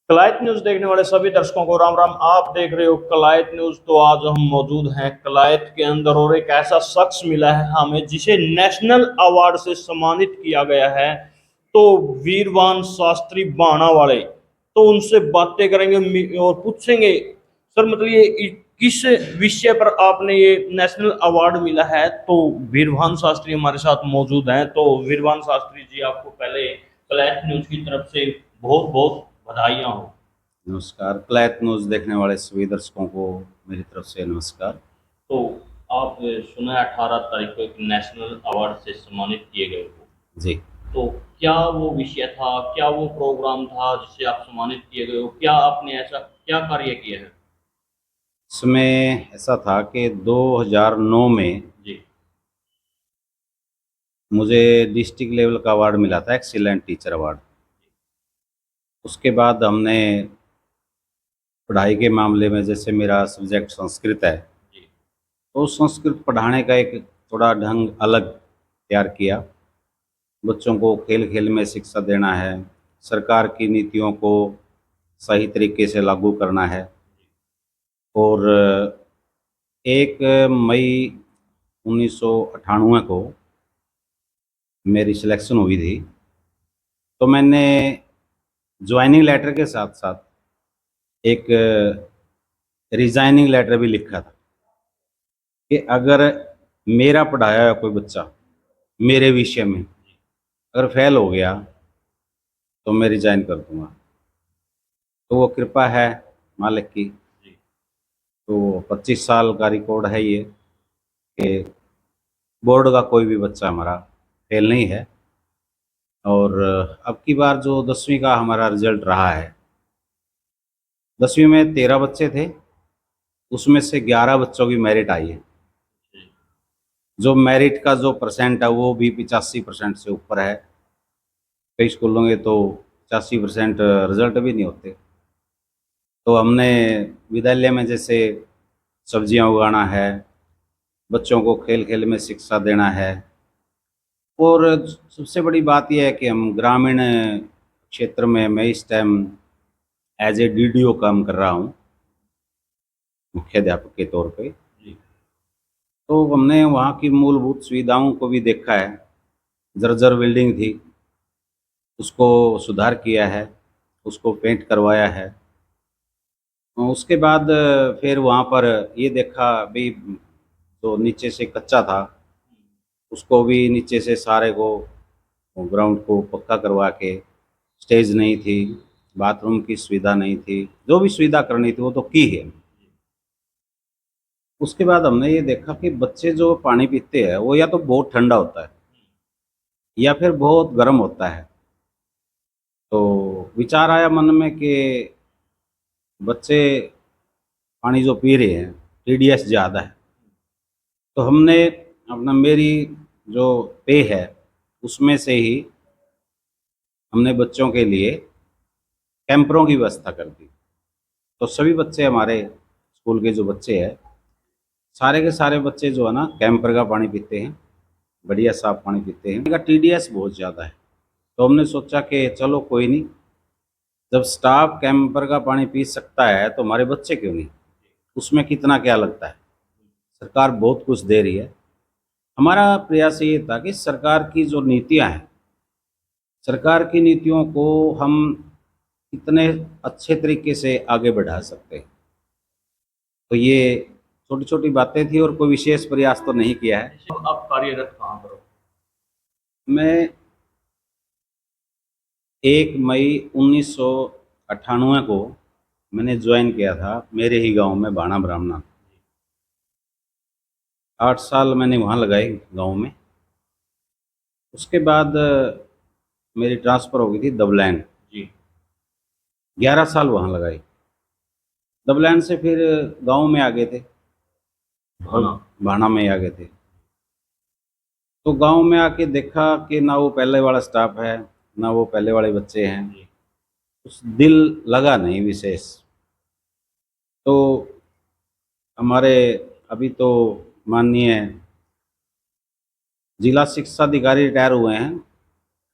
Kalayat news देखने वाले सभी दर्शकों को राम राम। आप देख रहे हो कलायत न्यूज। तो आज हम मौजूद हैं कलायत के अंदर और एक ऐसा शख्स मिला है हमें जिसे नेशनल अवार्ड से सम्मानित किया गया है। तो वीरवान शास्त्री बाणा वाले, तो उनसे बातें करेंगे और पूछेंगे सर मतलब ये किस विषय पर आपने ये नेशनल अवार्ड मिला है। तो वीरवान शास्त्री हमारे साथ मौजूद हैं। तो वीरवान शास्त्री जी, आपको पहले कलायत न्यूज की तरफ से बहुत बहुत बधाइयाँ हो। नमस्कार। क्लैत न्यूज़ देखने वाले सभी दर्शकों को मेरी तरफ से नमस्कार। तो आप सुना है 18 तारीख को एक नेशनल अवार्ड से सम्मानित किए गए हो। जी। तो क्या वो विषय था, क्या वो प्रोग्राम था जिससे आप सम्मानित किए गए हो, क्या आपने ऐसा क्या कार्य किया है? इसमें ऐसा था कि 2009 में जी। मुझे डिस्ट्रिक्ट लेवल का अवार्ड मिला था, एक्सीलेंट टीचर अवार्ड। उसके बाद हमने पढ़ाई के मामले में, जैसे मेरा सब्जेक्ट संस्कृत है, जी। तो संस्कृत पढ़ाने का एक थोड़ा ढंग अलग तैयार किया। बच्चों को खेल खेल में शिक्षा देना है, सरकार की नीतियों को सही तरीके से लागू करना है। और 1 मई 1998 को मेरी सिलेक्शन हुई थी। तो मैंने ज्वाइनिंग लेटर के साथ साथ एक रिज़ाइनिंग लेटर भी लिखा था कि अगर मेरा पढ़ाया हुआ कोई बच्चा मेरे विषय में अगर फेल हो गया तो मैं रिज़ाइन कर दूंगा। तो वो कृपा है मालिक की। जी। तो 25 साल का रिकॉर्ड है ये कि बोर्ड का कोई भी बच्चा हमारा फेल नहीं है। और अब की बार जो 10वीं का हमारा रिजल्ट रहा है, 10वीं में 13 बच्चे थे, उसमें से 11 बच्चों की मेरिट आई है। जी। जो मेरिट का जो परसेंट है वो भी 85% से ऊपर है। कई स्कूलों में तो 85% रिजल्ट भी नहीं होते। तो हमने विद्यालय में जैसे सब्जियां उगाना है, बच्चों को खेल खेल में शिक्षा देना है। और सबसे बड़ी बात यह है कि हम ग्रामीण क्षेत्र में, मैं इस टाइम एज ए डीडीओ काम कर रहा हूँ, मुख्याध्यापक के तौर पे। जी। तो हमने वहाँ की मूलभूत सुविधाओं को भी देखा है। जर्जर बिल्डिंग थी, उसको सुधार किया है, उसको पेंट करवाया है। उसके बाद फिर वहाँ पर ये देखा भी, जो नीचे से कच्चा था उसको भी नीचे से सारे को, ग्राउंड को पक्का करवा के, स्टेज नहीं थी, बाथरूम की सुविधा नहीं थी, जो भी सुविधा करनी थी वो तो की है। उसके बाद हमने ये देखा कि बच्चे जो पानी पीते हैं वो या तो बहुत ठंडा होता है या फिर बहुत गर्म होता है। तो विचार आया मन में कि बच्चे पानी जो पी रहे हैं, टीडीएस ज़्यादा है। तो हमने अपना, मेरी जो पे है उसमें से ही हमने बच्चों के लिए कैंपरों की व्यवस्था कर दी। तो सभी बच्चे, हमारे स्कूल के जो बच्चे हैं, सारे के सारे बच्चे जो है ना, कैंपर का पानी पीते हैं, बढ़िया साफ पानी पीते हैं। इनका टीडीएस बहुत ज़्यादा है। तो हमने सोचा कि चलो कोई नहीं, जब स्टाफ कैंपर का पानी पी सकता है तो हमारे बच्चे क्यों नहीं, उसमें कितना क्या लगता है। सरकार बहुत कुछ दे रही है। हमारा प्रयास ये था कि सरकार की जो नीतियां हैं, सरकार की नीतियों को हम कितने अच्छे तरीके से आगे बढ़ा सकते हैं। तो ये छोटी छोटी बातें थी और कोई विशेष प्रयास तो नहीं किया है। तो आप कार्यरत कहाँ पर हो? मैं 1 मई 1998 को मैंने ज्वाइन किया था, मेरे ही गांव में, बाणा ब्राह्मणा। 8 साल मैंने वहाँ लगाए गांव में। उसके बाद मेरी ट्रांसफ़र हो गई थी दबलैन। जी। 11 साल वहाँ लगाई। दबलैन से फिर गांव में आ गए थे, और भाना। भाना में आ गए थे। तो गांव में आके देखा कि ना वो पहले वाला स्टाफ है, ना वो पहले वाले बच्चे हैं। जी। उस दिल लगा नहीं विशेष। तो हमारे अभी तो माननीय जिला शिक्षा अधिकारी रिटायर हुए हैं,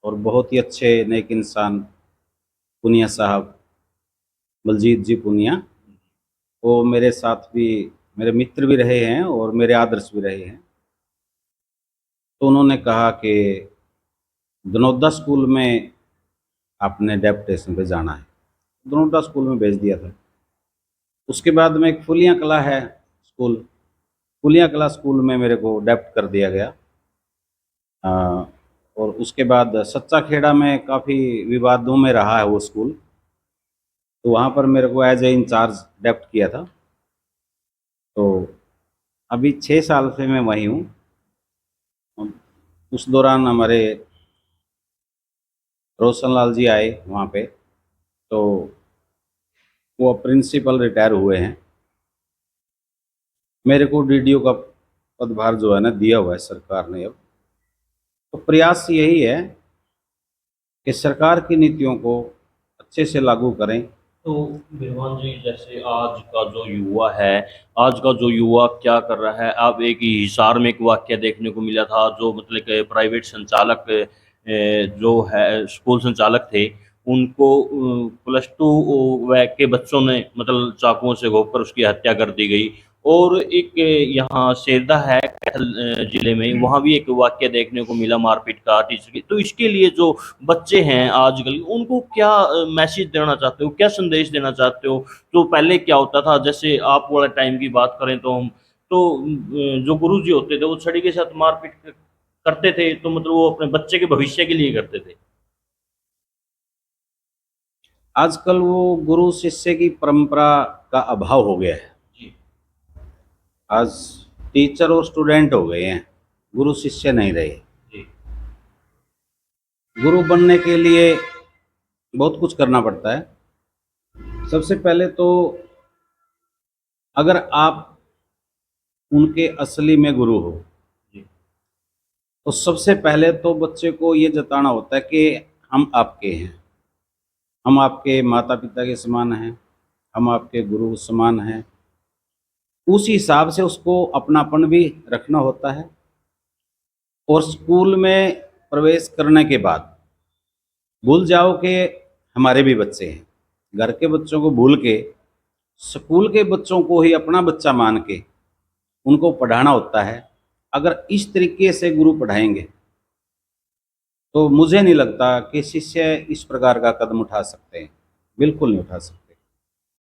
और बहुत ही अच्छे नेक इंसान पुनिया साहब, बलजीत जी पुनिया। वो मेरे साथ भी, मेरे मित्र भी रहे हैं और मेरे आदर्श भी रहे हैं। तो उन्होंने कहा कि धनौदा स्कूल में आपने डेपुटेशन पे जाना है। धनौदा स्कूल में भेज दिया था। उसके बाद में एक फुलिया कला है स्कूल, फुलिया कला स्कूल में मेरे को डेप्ट कर दिया गया। और उसके बाद सच्चा खेड़ा में काफ़ी विवादों में रहा है वो स्कूल, तो वहाँ पर मेरे को एज ए इंचार्ज डेप्ट किया था। तो अभी 6 साल से मैं वहीं हूँ। उस दौरान हमारे रोशन लाल जी आए वहाँ पे, तो वो प्रिंसिपल रिटायर हुए हैं। मेरे को डीडीओ का पदभार जो है ना दिया हुआ है सरकार ने अब। तो प्रयास यही है कि सरकार की नीतियों को अच्छे से लागू करें। तो बिरमान जी, जैसे आज का जो युवा क्या कर रहा है? अब एक ही हिसार में एक वाक्य देखने को मिला था, जो मतलब कि प्राइवेट संचालक जो है स्कूल संचालक थे, उनको +2 के बच्चों ने मतलब चाकुओं से घोंपकर उसकी हत्या कर दी गई। और एक यहाँ सेरदा है कैथल जिले में, वहाँ भी एक वाक्य देखने को मिला मारपीट का टीचर की। तो इसके लिए जो बच्चे हैं आजकल, उनको क्या मैसेज देना चाहते हो, क्या संदेश देना चाहते हो? तो पहले क्या होता था, जैसे आप वाला टाइम की बात करें तो हम तो जो गुरुजी होते थे वो छड़ी के साथ मारपीट करते थे, तो मतलब वो अपने बच्चे के भविष्य के लिए करते थे। आजकल वो गुरु शिष्य की परंपरा का अभाव हो गया है। जी। आज टीचर और स्टूडेंट हो गए हैं, गुरु शिष्य नहीं रहे। जी। गुरु बनने के लिए बहुत कुछ करना पड़ता है। सबसे पहले तो अगर आप उनके असली में गुरु हो, जी। तो सबसे पहले तो बच्चे को ये जताना होता है कि हम आपके हैं, हम आपके माता पिता के समान हैं, हम आपके गुरु समान हैं। उस हिसाब से उसको अपनापन भी रखना होता है। और स्कूल में प्रवेश करने के बाद भूल जाओ कि हमारे भी बच्चे हैं। घर के बच्चों को भूल के स्कूल के बच्चों को ही अपना बच्चा मान के उनको पढ़ाना होता है। अगर इस तरीके से गुरु पढ़ाएंगे तो मुझे नहीं लगता कि शिष्य इस प्रकार का कदम उठा सकते हैं, बिल्कुल नहीं उठा सकते।